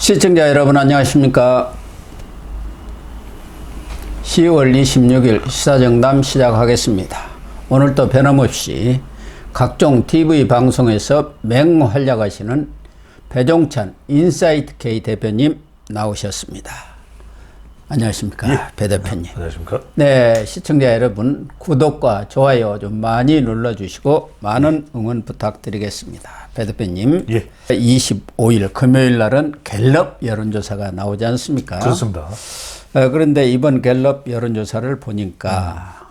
시청자 여러분 안녕하십니까. 10월 26일 시사정담 시작하겠습니다. 오늘도 변함없이 각종 TV 방송에서 맹활약하시는 배종찬 인사이트 K 대표님 나오셨습니다. 안녕하십니까. 예. 배 대표님. 안녕하십니까. 네, 시청자 여러분 구독과 좋아요 좀 많이 눌러주시고 많은 응원 부탁드리겠습니다. 배 대표님. 예. 25일 금요일 날은 갤럽 여론조사가 나오지 않습니까? 그렇습니다. 그런데 이번 갤럽 여론조사를 보니까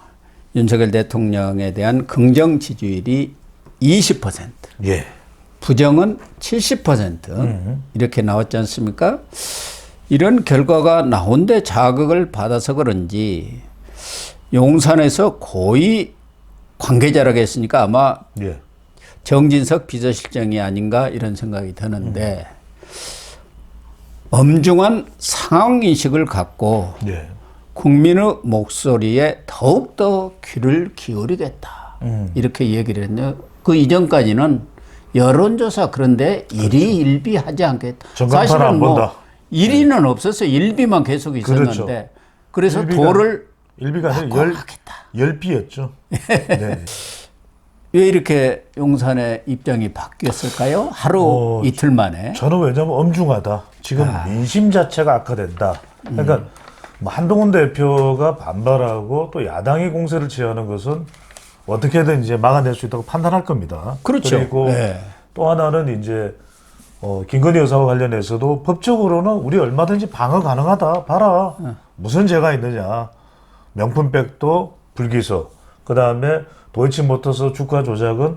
윤석열 대통령에 대한 긍정 지지율이 20%, 예. 부정은 70% 이렇게 나왔지 않습니까? 이런 결과가 나온데 자극을 받아서 그런지 용산에서 고위 관계자라고 했으니까 아마 예. 정진석 비서실장이 아닌가 이런 생각이 드는데 엄중한 상황인식을 갖고 예. 국민의 목소리에 더욱더 귀를 기울이겠다 이렇게 얘기를 했네요. 그 이전까지는 여론조사 그런데 일희일비하지 않겠다. 전광판을 안 본다. 1위는 없었어요. 1비만 계속 있었는데 그렇죠. 그래서 일비가- 도를 일비가 아니라 하겠다. 열비였죠. 네. 왜 이렇게 용산의 입장이 바뀌었을까요? 하루 이틀 만에. 저는 왜냐면 엄중하다. 지금 민심 자체가 악화된다. 그러니까 뭐 한동훈 대표가 반발하고 또 야당이 공세를 취하는 것은 어떻게든 이제 막아낼 수 있다고 판단할 겁니다. 그렇죠. 그리고 네. 또 하나는 이제 김건희 여사와 관련해서도 법적으로는 우리 얼마든지 방어 가능하다. 봐라. 무슨 죄가 있느냐. 명품백도 불기소. 그 다음에 도이치모터스 주가 조작은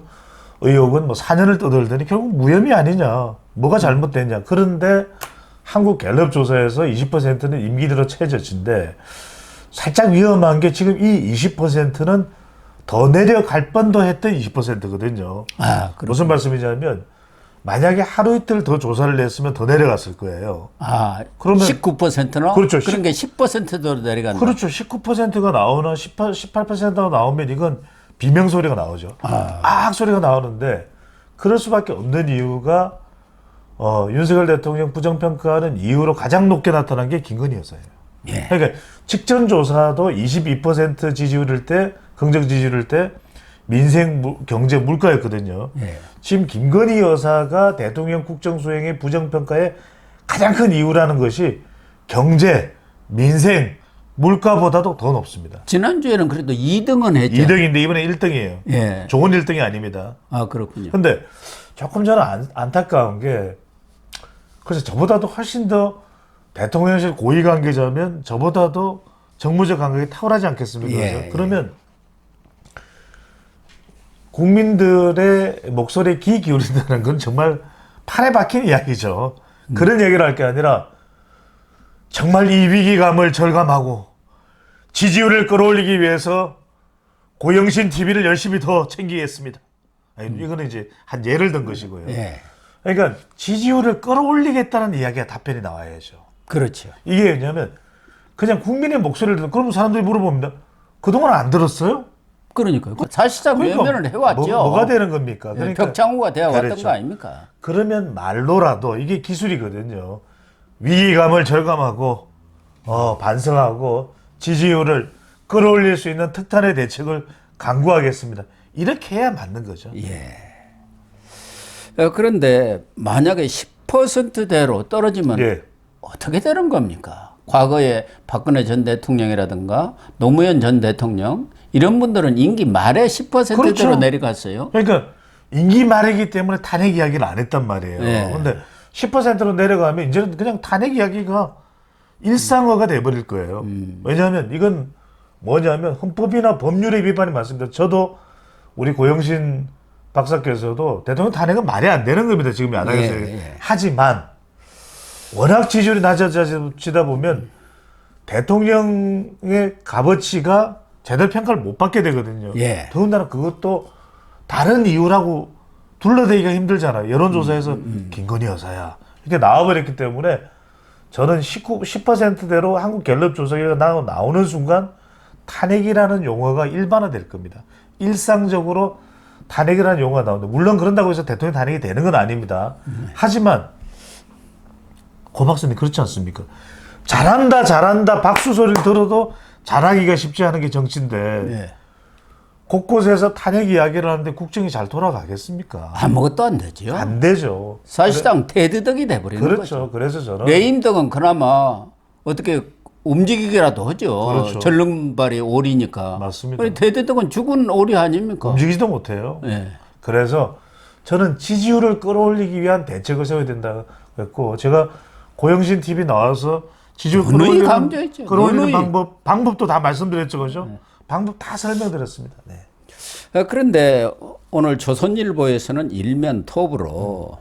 의혹은 뭐 4년을 떠들더니 결국 무혐의 아니냐. 뭐가 잘못됐냐. 그런데 한국 갤럽 조사에서 20%는 임기대로 최저치인데 살짝 위험한 게 지금 이 20%는 더 내려갈 뻔도 했던 20%거든요. 무슨 말씀이냐면 만약에 하루 이틀 더 조사를 냈으면 더 내려갔을 거예요. 그러면 19%는 그렇죠. 그런 게 10%로 내려간다. 그렇죠. 19%가 나오나 18%가 나오면 이건 비명 소리가 나오죠. 소리가 나오는데 그럴 수밖에 없는 이유가 윤석열 대통령 부정평가하는 이유로 가장 높게 나타난 게 김건희 여사예요. 예. 그러니까 직전 조사도 22% 지지율일 때 긍정 지지율일 때 민생 경제 물가였거든요. 예. 지금 김건희 여사가 대통령 국정 수행의 부정평가의 가장 큰 이유라는 것이 경제, 민생, 물가보다도 더 높습니다. 지난주에는 그래도 2등은 했죠. 2등인데 이번에 1등이에요. 예. 좋은 1등이 아닙니다. 그렇군요. 근데 조금 저는 안타까운 게 그래서 저보다도 훨씬 더 대통령실 고위 관계자면 저보다도 정무적 감각이 탁월하지 않겠습니까? 예, 그러면 국민들의 목소리에 귀 기울인다는 건 정말 판에 박힌 이야기죠. 그런 얘기를 할 게 아니라 정말 이 위기감을 절감하고 지지율을 끌어올리기 위해서 고영신 TV를 열심히 더 챙기겠습니다. 이거는 이제 한 예를 든 것이고요. 예. 그러니까 지지율을 끌어올리겠다는 이야기가 답변이 나와야죠. 그렇죠. 이게 왜냐하면 그냥 국민의 목소리를 듣는 그러면 사람들이 물어봅니다. 그동안 안 들었어요? 그러니까요. 사실상 외면을 해왔죠. 뭐가 되는 겁니까? 그러니까 벽창호가 되어왔던 그렇죠. 거 아닙니까? 그러면 말로라도 이게 기술이거든요. 위기감을 절감하고 반성하고 지지율을 끌어올릴 수 있는 특단의 대책을 강구하겠습니다. 이렇게 해야 맞는 거죠. 예. 그런데 만약에 10%대로 떨어지면 예. 어떻게 되는 겁니까? 과거에 박근혜 전 대통령이라든가 노무현 전 대통령 이런 분들은 임기 말에 10%대로 그렇죠. 내려갔어요. 그러니까 임기 말이기 때문에 탄핵 이야기를 안 했단 말이에요. 그런데 네. 10%로 내려가면 이제는 그냥 탄핵 이야기가 일상화가 돼버릴 거예요. 왜냐하면 이건 뭐냐면 헌법이나 법률의 위반이 많습니다. 저도 우리 고영신 박사께서도 대통령 탄핵은 말이 안 되는 겁니다. 지금 야당에서. 하지만 워낙 지지율이 낮아지다 보면 대통령의 값어치가 제대로 평가를 못 받게 되거든요. 예. 더군다나 그것도 다른 이유라고 둘러대기가 힘들잖아요. 여론조사에서 김건희 여사야 이렇게 나와버렸기 때문에 저는 10%대로 한국 갤럽 조사가 나오는 순간 탄핵이라는 용어가 일반화될 겁니다. 일상적으로 탄핵이라는 용어가 나오는데 물론 그런다고 해서 대통령 탄핵이 되는 건 아닙니다. 하지만 고 박사님 그렇지 않습니까? 잘한다 잘한다 박수 소리를 들어도 잘하기가 쉽지 않은 게 정치인데 예. 곳곳에서 탄핵 이야기를 하는데 국정이 잘 돌아가겠습니까? 아무것도 안 되죠. 안 되죠. 사실상 테드덕이 돼버리는 거죠. 그렇죠. 그래서 저는 레임덕은 그나마 어떻게 움직이기라도 하죠. 그렇죠. 전릉발이 오리니까. 맞습니다. 테드덕은 죽은 오리 아닙니까? 움직이지도 못해요. 예. 그래서 저는 지지율을 끌어올리기 위한 대책을 세워야 된다고 했고 제가 고영신 TV 나와서 지지율 누누이 강조했죠. 끌어올리는 누누이. 방법도 다 말씀드렸죠. 그죠? 방법 다 설명드렸습니다. 네. 그런데 오늘 조선일보에서는 일면 톱으로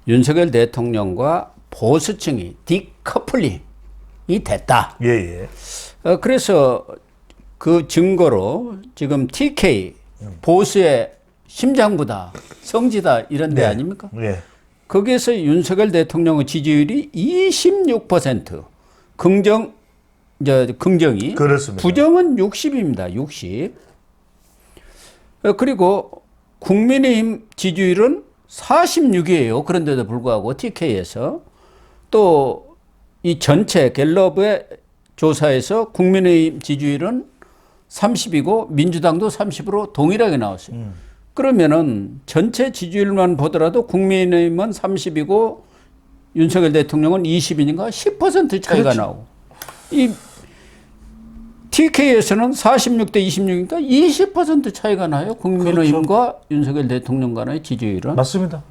윤석열 대통령과 보수층이 디커플링이 됐다. 예, 예. 그래서 그 증거로 지금 TK 보수의 심장부다, 성지다 이런 데 네. 아닙니까? 예. 거기에서 윤석열 대통령의 지지율이 26%, 긍정이 그렇습니다. 부정은 60입니다. 60. 그리고 국민의힘 지지율은 46이에요. 그런데도 불구하고 TK에서 또 이 전체 갤럽의 조사에서 국민의힘 지지율은 30이고 민주당도 30으로 동일하게 나왔어요. 그러면은 전체 지지율만 보더라도 국민의힘은 30이고 윤석열 대통령은 20이니까 10% 차이가 그렇죠. 나오고 이 TK에서는 46대 26이니까 20% 차이가 나요. 국민의힘과 윤석열 대통령 간의 지지율은. 맞습니다.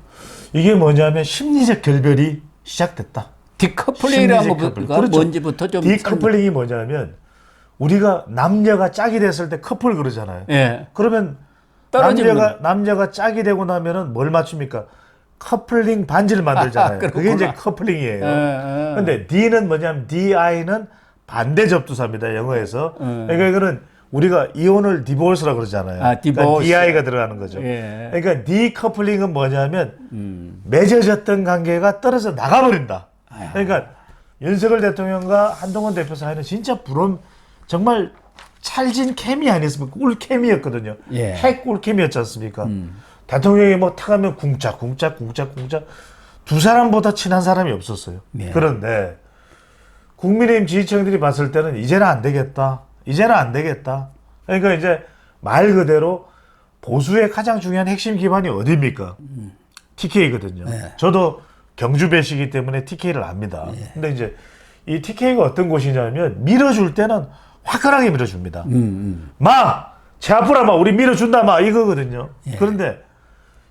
이게 뭐냐면 심리적 결별이 시작됐다. 디커플링이라는 심리적 거가 결별. 그렇죠. 뭔지부터 좀 디커플링이 뭐냐면 우리가 남녀가 짝이 됐을 때 커플 그러잖아요. 예. 그러면 떨어지는 남녀가 짝이 되고 나면은 뭘 맞춥니까? 커플링 반지를 만들잖아요. 그게 그렇구나. 이제 커플링이에요. 예. 근데 D는 뭐냐면 DI는 반대 접두사입니다. 영어에서. 그러니까 이거는 우리가 이혼을 디보스라고 그러잖아요. 아, 디보스. 그러니까 DI가 들어가는 거죠. 예. 그러니까 디커플링은 뭐냐면 맺어졌던 관계가 떨어져 나가버린다. 그러니까 윤석열 대통령과 한동훈 대표 사이는 진짜 정말 찰진 케미 아니었습니까? 꿀 케미였거든요. 예. 핵 꿀 케미였지 않습니까? 대통령이 뭐 탁하면 궁짝 두 사람보다 친한 사람이 없었어요. 예. 그런데 국민의힘 지지층들이 봤을 때는 이제는 안 되겠다. 그러니까 이제 말 그대로 보수의 가장 중요한 핵심 기반이 어디입니까? TK거든요. 네. 저도 경주 배시기 때문에 TK를 압니다. 근데 이제 이 TK가 어떤 곳이냐면 밀어줄 때는 화끈하게 밀어줍니다. 채아프라 우리 밀어준다 이거거든요. 그런데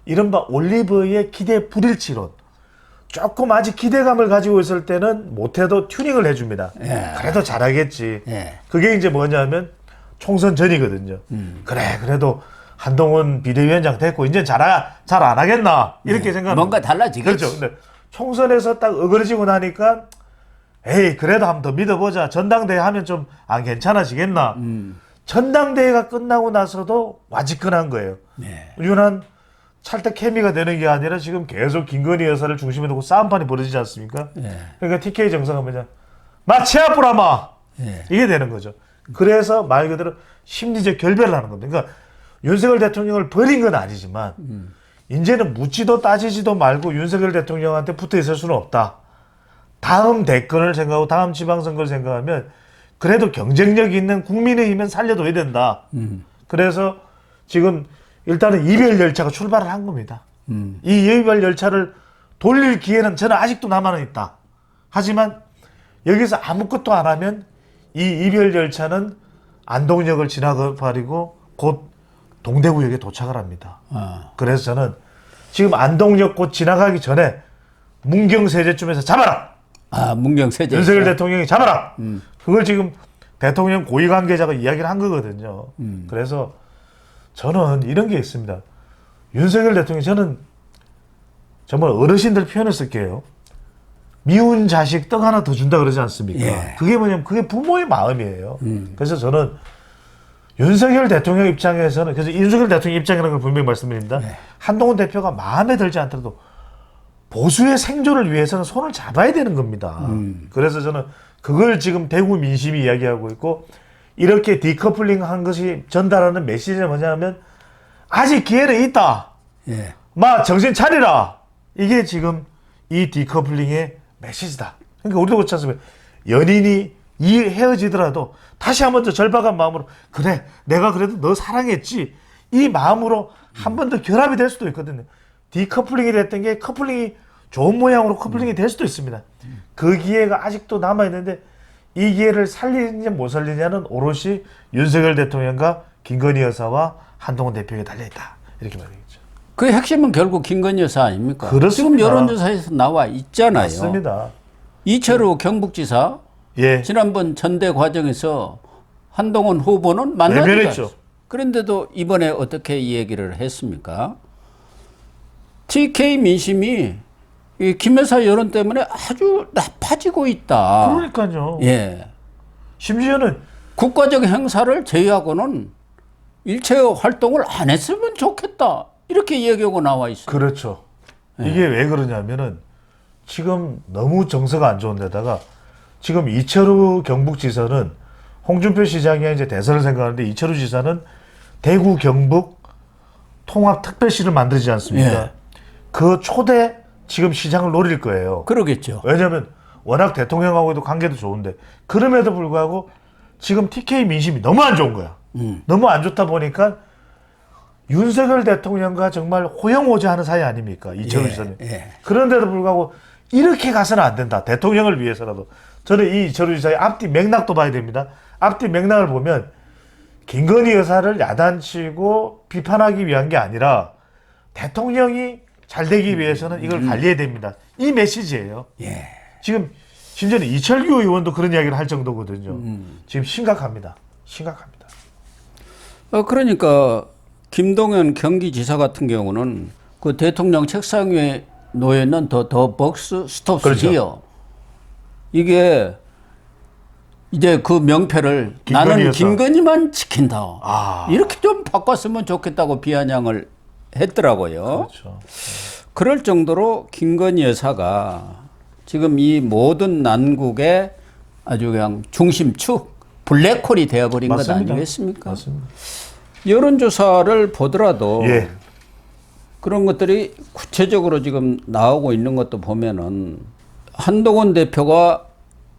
이른바 올리브의 기대 불일치론. 조금 아직 기대감을 가지고 있을 때는 못해도 튜닝을 해줍니다. 그래도 잘하겠지. 그게 이제 뭐냐면 총선 전이거든요. 그래도 한동훈 비대위원장 됐고 이제 잘 안 하겠나 이렇게 생각합니다. 뭔가 달라지겠지. 그렇죠. 근데 총선에서 딱 어그러지고 나니까 에이 그래도 한번 더 믿어보자. 전당대회 하면 좀 안 괜찮아지겠나. 전당대회가 끝나고 나서도 와지끈한 거예요. 유난 찰떡 케미가 되는 게 아니라 지금 계속 김건희 여사를 중심에 두고 싸움판이 벌어지지 않습니까? 그러니까 TK 정상은 뭐냐 마치아프라마 이게 되는 거죠. 그래서 말 그대로 심리적 결별을 하는 겁니다. 그러니까 윤석열 대통령을 버린 건 아니지만 이제는 묻지도 따지지도 말고 윤석열 대통령한테 붙어 있을 수는 없다. 다음 대권을 생각하고 다음 지방선거를 생각하면 그래도 경쟁력 있는 국민의힘은 살려둬야 된다. 그래서 지금 일단은 이별 열차가 출발을 한 겁니다. 이 이별 열차를 돌릴 기회는 저는 아직도 남아는 있다. 하지만 여기서 아무것도 안 하면 이 이별 열차는 안동역을 지나가버리고 곧 동대구역에 도착을 합니다. 그래서 저는 지금 안동역 곧 지나가기 전에 문경세제쯤에서 잡아라. 문경세제. 윤석열 대통령이 잡아라. 그걸 지금 대통령 고위 관계자가 이야기를 한 거거든요. 그래서 저는 이런 게 있습니다. 윤석열 대통령 저는 정말 어르신들 표현을 쓸게요. 미운 자식 떡 하나 더 준다 그러지 않습니까? 예. 그게 뭐냐면 그게 부모의 마음이에요. 그래서 저는 윤석열 대통령 입장에서는 그래서 윤석열 대통령 입장이라는 걸 분명히 말씀드립니다. 한동훈 대표가 마음에 들지 않더라도 보수의 생존을 위해서는 손을 잡아야 되는 겁니다. 그래서 저는 그걸 지금 대구 민심이 이야기하고 있고 이렇게 디커플링 한 것이 전달하는 메시지는 뭐냐면 아직 기회는 있다. 정신 차리라. 이게 지금 이 디커플링의 메시지다. 그러니까 우리도 그렇지 않습니까? 연인이 헤어지더라도 다시 한번 더 절박한 마음으로 그래 내가 그래도 너 사랑했지 이 마음으로 한 번 더 결합이 될 수도 있거든요. 디커플링이 됐던 게 커플링이 좋은 모양으로 커플링이 될 수도 있습니다. 그 기회가 아직도 남아있는데 이 기회를 살리느냐 못 살리느냐는 오롯이 윤석열 대통령과 김건희 여사와 한동훈 대표에게 달려있다. 이렇게 말하겠죠. 그 핵심은 결국 김건희 여사 아닙니까? 그렇습니다. 지금 여론조사에서 나와 있잖아요. 맞습니다. 이철우 경북지사 예. 지난번 전대 과정에서 한동훈 후보는 만나지 외면했죠. 않았어요. 그런데도 이번에 어떻게 이 얘기를 했습니까? TK 민심이 이 김여사 여론 때문에 아주 나빠지고 있다. 그러니까요. 예. 심지어는 국가적 행사를 제외하고는 일체 활동을 안 했으면 좋겠다. 이렇게 얘기하고 나와 있어요. 그렇죠. 이게 왜 그러냐면은 지금 너무 정서가 안 좋은 데다가 지금 이철우 경북지사는 홍준표 시장이 이제 대선을 생각하는데 이철우 지사는 대구 경북 통합특별시를 만들지 않습니까? 예. 그 초대 지금 시장을 노릴 거예요. 그러겠죠. 왜냐하면 워낙 대통령하고도 관계도 좋은데 그럼에도 불구하고 지금 TK 민심이 너무 안 좋은 거야. 너무 안 좋다 보니까 윤석열 대통령과 정말 호영호재하는 사이 아닙니까? 이철우 지사는. 예. 그런데도 불구하고 이렇게 가서는 안 된다. 대통령을 위해서라도. 저는 이 이철우 지사의 앞뒤 맥락도 봐야 됩니다. 앞뒤 맥락을 보면 김건희 여사를 야단치고 비판하기 위한 게 아니라 대통령이 잘 되기 위해서는 이걸 관리해야 됩니다. 이 메시지예요. 예. 지금 심지어는 이철규 의원도 그런 이야기를 할 정도거든요. 지금 심각합니다. 심각합니다. 그러니까 김동연 경기지사 같은 경우는 그 대통령 책상 위에 놓여 있는 더 벅스 스톱 그렇죠. 히어 이게 이제 그 명패를 나는 여사. 김건희만 지킨다. 아. 이렇게 좀 바꿨으면 좋겠다고 비아냥을 했더라고요. 그렇죠. 그럴 정도로 김건희 여사가 지금 이 모든 난국의 아주 그냥 중심축, 블랙홀이 되어버린 것 맞습니다. 아니겠습니까? 맞습니다. 여론조사를 보더라도 예. 그런 것들이 구체적으로 지금 나오고 있는 것도 보면은 한동훈 대표가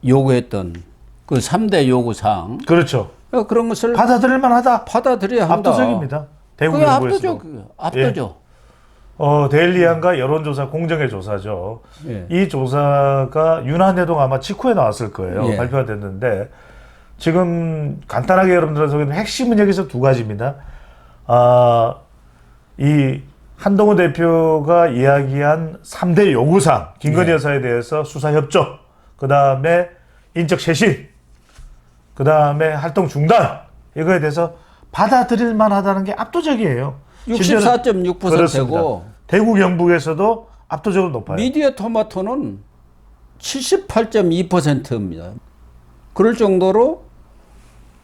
요구했던 그 3대 요구사항 그렇죠. 그런 것을 받아들일 만하다. 받아들여야 한다. 압도적입니다. 대구 그게 경북에서도. 압도적. 데일리안과 여론조사 공정의 조사죠. 예. 이 조사가 윤한회동 아마 직후에 나왔을 거예요. 예. 발표가 됐는데 지금 간단하게 여러분들 소개는 핵심은 여기서 두 가지입니다. 이 한동훈 대표가 이야기한 3대 요구사항, 김건희 예. 여사에 대해서 수사 협조, 그 다음에 인적 쇄신, 그 다음에 활동 중단, 이거에 대해서 받아들일 만하다는 게 압도적이에요. 64.6%고 대구 경북에서도 압도적으로 높아요. 미디어 토마토는 78.2%입니다. 그럴 정도로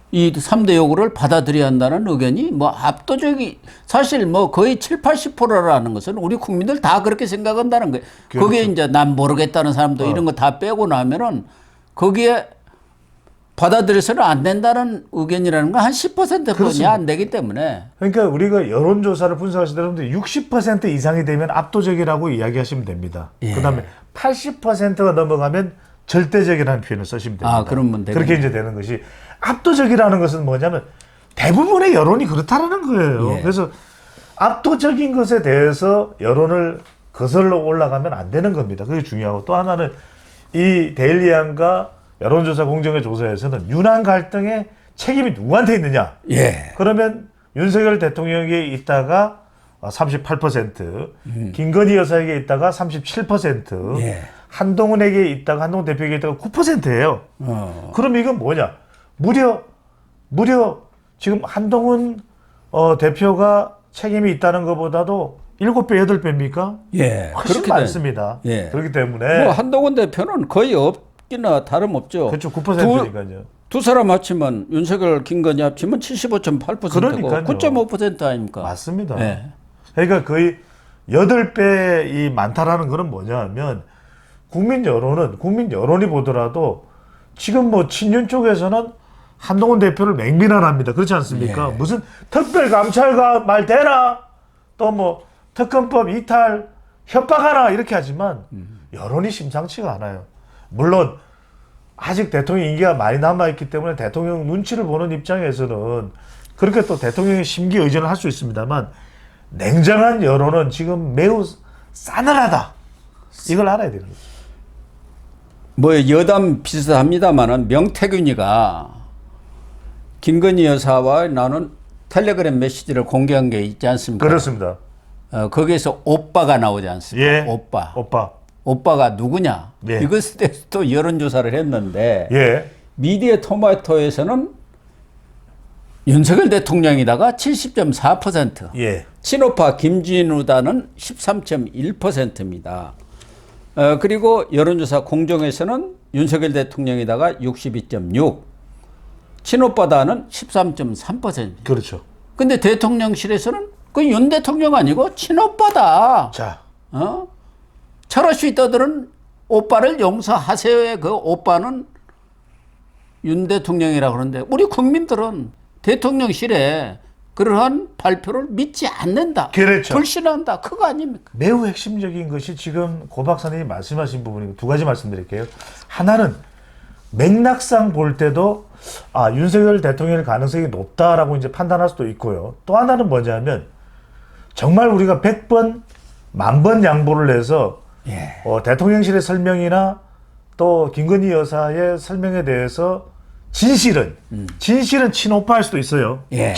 이 3대 요구를 받아들여야 한다는 의견이 뭐 압도적이 사실 뭐 거의 7, 80%라는 것은 우리 국민들 다 그렇게 생각한다는 거예요. 그렇죠. 거기에 이제 난 모르겠다는 사람도 이런 거 다 빼고 나면은 거기에 받아들여서는 안 된다는 의견이라는 건 한 10%뿐이 안 되기 때문에 그러니까 우리가 여론조사를 분석하실 때 여러분들 60% 이상이 되면 압도적이라고 이야기하시면 됩니다. 예. 그다음에 80%가 넘어가면 절대적이라는 표현을 쓰시면 됩니다. 그러면 되겠네. 그렇게 이제 되는 것이 압도적이라는 것은 뭐냐면 대부분의 여론이 그렇다는 거예요. 예. 그래서 압도적인 것에 대해서 여론을 거슬러 올라가면 안 되는 겁니다. 그게 중요하고 또 하나는 이 데일리안과 여론조사 공정의 조사에서는 윤한 갈등의 책임이 누구한테 있느냐? 예. 그러면 윤석열 대통령에게 있다가 38%, 김건희 여사에게 있다가 37%, 예. 한동훈에게 있다가 한동훈 대표에게 있다가 9%예요. 그럼 이건 뭐냐? 무려 지금 한동훈 대표가 책임이 있다는 것보다도 7배, 8배입니까? 예. 훨씬 그렇게 많습니다. 예. 그렇기 때문에 뭐 한동훈 대표는 거의 없기나 다름없죠. 그렇죠. 9%니까요. 두 사람 합치면 윤석열, 김건희 합치면 75.8%고 그러니까요. 9.5% 아닙니까? 맞습니다. 예. 그러니까 거의 8배이 많다라는 거는 뭐냐면 국민 여론이 보더라도 지금 뭐 친윤 쪽에서는 한동훈 대표를 맹비난합니다. 그렇지 않습니까? 예. 무슨 특별감찰관 말 되나? 또 뭐 특검법 이탈 협박하나 이렇게 하지만 여론이 심상치가 않아요. 물론 아직 대통령 임기가 많이 남아있기 때문에 대통령 눈치를 보는 입장에서는 그렇게 또 대통령의 심기 의전을 할 수 있습니다만 냉정한 여론은 지금 매우 싸늘하다. 이걸 알아야 되는 거죠. 뭐 여담 비슷합니다만은 명태균이가 김건희 여사와 나는 텔레그램 메시지를 공개한 게 있지 않습니까? 그렇습니다. 거기에서 오빠가 나오지 않습니까? 예. 오빠. 오빠. 오빠가 누구냐? 예. 이것에 대해서 또 여론조사를 했는데 예. 미디어 토마토에서는 윤석열 대통령이다가 70.4%, 예. 친오파 김진우다는 13.1%입니다. 그리고 여론조사 공정에서는 윤석열 대통령이다가 62.6, 친오빠다는 13.3%입니다. 그렇죠. 근데 대통령실에서는 그 윤 대통령 아니고 친오빠다. 자. 철없이 떠드는 오빠를 용서하세요의 그 오빠는 윤 대통령이라고 그러는데 우리 국민들은 대통령실에 그러한 발표를 믿지 않는다. 그렇죠. 불신한다. 그거 아닙니까? 매우 핵심적인 것이 지금 고 박사님이 말씀하신 부분이고 두 가지 말씀드릴게요. 하나는 맥락상 볼 때도 윤석열 대통령의 가능성이 높다라고 이제 판단할 수도 있고요. 또 하나는 뭐냐면 정말 우리가 100번, 10,000번 양보를 해서 대통령실의 설명이나 또 김건희 여사의 설명에 대해서 진실은 친오파일 수도 있어요. 예.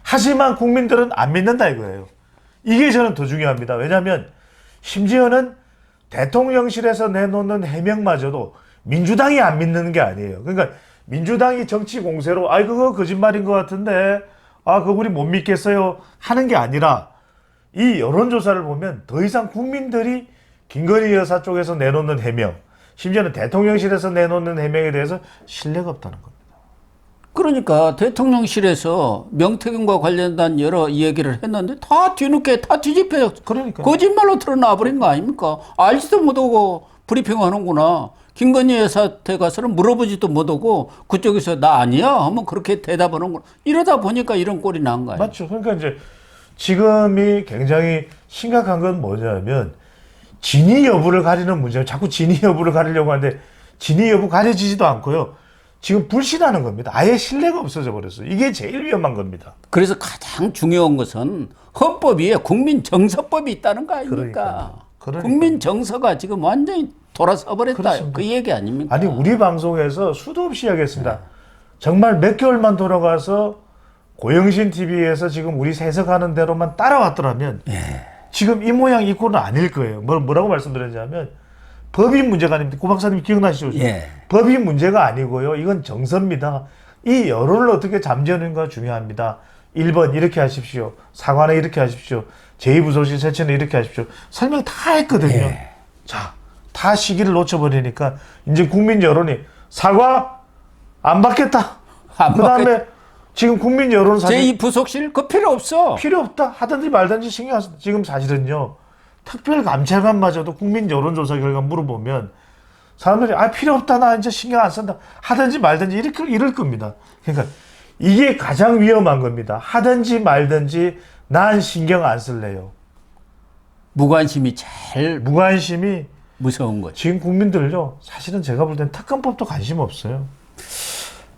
하지만 국민들은 안 믿는다 이거예요. 이게 저는 더 중요합니다. 왜냐하면 심지어는 대통령실에서 내놓는 해명마저도 민주당이 안 믿는 게 아니에요. 그러니까 민주당이 정치 공세로 그거 거짓말인 것 같은데 그거 우리 못 믿겠어요 하는 게 아니라 이 여론조사를 보면 더 이상 국민들이 김건희 여사 쪽에서 내놓는 해명, 심지어는 대통령실에서 내놓는 해명에 대해서 신뢰가 없다는 겁니다. 그러니까 대통령실에서 명태균과 관련된 여러 얘기를 했는데 다 뒤늦게 다 뒤집혀요. 그러니까 거짓말로 드러나 버린 거 아닙니까? 알지도 못하고 브리핑하는구나. 김건희 여사한테 가서는 물어보지도 못하고 그쪽에서 나 아니야 하면 그렇게 대답하는구나. 이러다 보니까 이런 꼴이 난 거예요. 맞죠. 그러니까 이제 지금이 굉장히 심각한 건 뭐냐면 진위 여부를 가리는 문제예요. 자꾸 진위 여부를 가리려고 하는데 진위 여부 가려지지도 않고요. 지금 불신하는 겁니다. 아예 신뢰가 없어져 버렸어요. 이게 제일 위험한 겁니다. 그래서 가장 중요한 것은 헌법 위에 국민정서법이 있다는 거 아닙니까? 그러니까요. 국민 정서가 지금 완전히 돌아서 버렸다. 그렇습니다. 그 얘기 아닙니까? 아니 우리 방송에서 수도 없이 이야기했습니다. 정말 몇 개월만 돌아가서 고영신 TV에서 지금 우리 해석하는 대로만 따라왔더라면 지금 이 모양 이 꼴은 아닐 거예요. 뭐라고 말씀드렸냐면 법이 문제가 아닙니다. 고 박사님 기억나시죠? 법이 문제가 아니고요. 이건 정서입니다. 이 여론을 어떻게 잠재우는가 중요합니다. 1번 이렇게 하십시오. 사관에 이렇게 하십시오. 제2부속실 세체는 이렇게 하십시오. 설명 다 했거든요. 자, 다 시기를 놓쳐버리니까 이제 국민 여론이 사과 안 받겠다. 그 다음에 지금 국민 여론 사실 제2부속실 그 필요 없어. 필요 없다 하든지 말든지 신경 안 써. 지금 사실은요. 특별감찰관마저도 국민 여론조사 결과 물어보면 사람들이 필요 없다 나 이제 신경 안 쓴다 하든지 말든지 이럴 겁니다. 그러니까 이게 가장 위험한 겁니다. 하든지 말든지 난 신경 안 쓸래요. 무관심이 제일 무관심이 무서운 거죠. 지금 국민들요. 사실은 제가 볼 땐 특검법도 관심 없어요.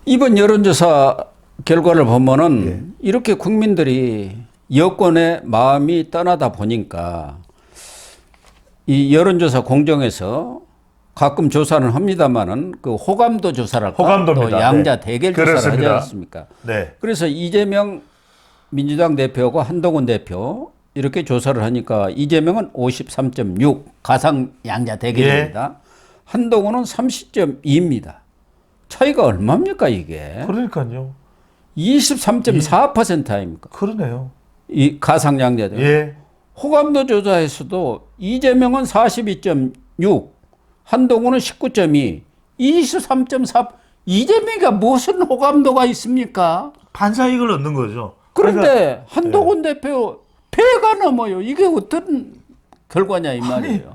이번 여론조사 결과를 보면은 이렇게 국민들이 여권의 마음이 떠나다 보니까 이 여론조사 공정에서 가끔 조사는 합니다만은 그 호감도 조사를 호감도입니다. 또 양자 대결 조사를 그렇습니다. 하지 않습니까? 네. 그래서 이재명 민주당 대표하고 한동훈 대표 이렇게 조사를 하니까 이재명은 53.6 가상 양자 대결입니다. 한동훈은 30.2입니다. 차이가 얼마입니까 이게? 그러니까요. 23.4% 아닙니까? 그러네요. 이 가상 양자 대결. 호감도 조사에서도 이재명은 42.6, 한동훈은 19.2, 23.4. 이재명이가 무슨 호감도가 있습니까? 반사이익을 얻는 거죠. 그런데 그러니까, 한동훈 대표 배가 넘어요. 이게 어떤 결과냐 이 말이에요.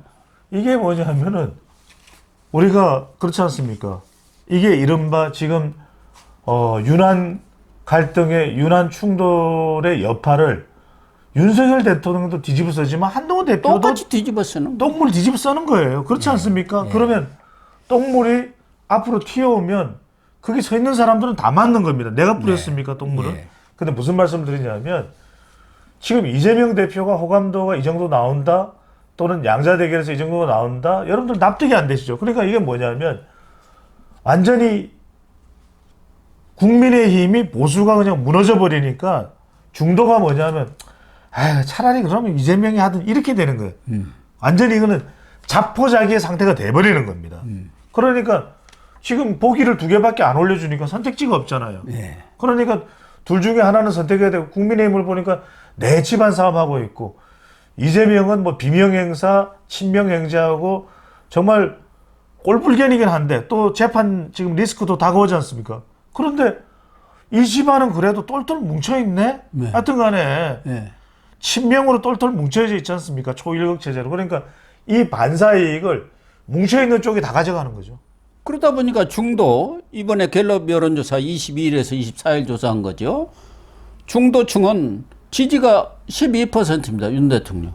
이게 뭐냐면은 우리가 그렇지 않습니까? 이게 이른바 지금 유난 갈등의 유난 충돌의 여파를 윤석열 대통령도 뒤집어 쓰지만 한동훈 대표도 똑같이 뒤집어 쓰는 거. 똥물 뒤집어 쓰는 거예요. 그렇지 않습니까? 그러면 똥물이 앞으로 튀어오면 거기 서 있는 사람들은 다 맞는 겁니다. 내가 뿌렸습니까, 똥물은? 네. 근데 무슨 말씀을 드리냐면 지금 이재명 대표가 호감도가 이 정도 나온다 또는 양자 대결에서 이 정도가 나온다 여러분들 납득이 안 되시죠. 그러니까 이게 뭐냐면 완전히 국민의힘이 보수가 그냥 무너져 버리니까 중도가 뭐냐면 차라리 그러면 이재명이 하든 이렇게 되는 거예요. 완전히 이거는 자포자기의 상태가 돼버리는 겁니다. 그러니까 지금 보기를 2개밖에 안 올려주니까 선택지가 없잖아요. 네. 그러니까 둘 중에 하나는 선택해야 되고 국민의힘을 보니까 내 집안 싸움하고 있고 이재명은 뭐 비명행사, 친명행자하고 정말 꼴불견이긴 한데 또 재판 지금 리스크도 다가오지 않습니까? 그런데 이 집안은 그래도 똘똘 뭉쳐있네? 네. 하여튼 간에 네. 친명으로 똘똘 뭉쳐져 있지 않습니까? 초일극 체제로. 그러니까 이 반사이익을 뭉쳐있는 쪽이 다 가져가는 거죠. 그러다 보니까 중도 이번에 갤럽 여론조사 22일에서 24일 조사한 거죠. 중도층은 지지가 12%입니다. 윤 대통령.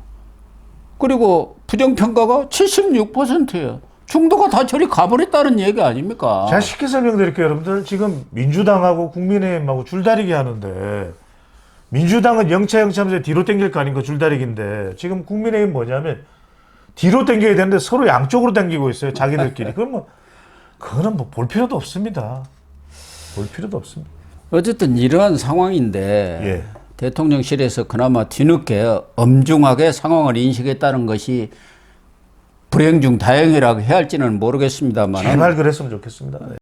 그리고 부정평가가 76%예요. 중도가 다 저리 가버렸다는 얘기 아닙니까? 제가 쉽게 설명드릴게요. 여러분들 지금 민주당하고 국민의힘하고 줄다리기 하는데 민주당은 영차영차하면서 뒤로 당길 거 아닌가 줄다리기인데 지금 국민의힘 뭐냐면 뒤로 당겨야 되는데 서로 양쪽으로 당기고 있어요. 자기들끼리. 그거는 뭐 볼 필요도 없습니다. 볼 필요도 없습니다. 어쨌든 이러한 상황인데 예. 대통령실에서 그나마 뒤늦게 엄중하게 상황을 인식했다는 것이 불행 중 다행이라고 해야 할지는 모르겠습니다만 제발 그랬으면 좋겠습니다. 네.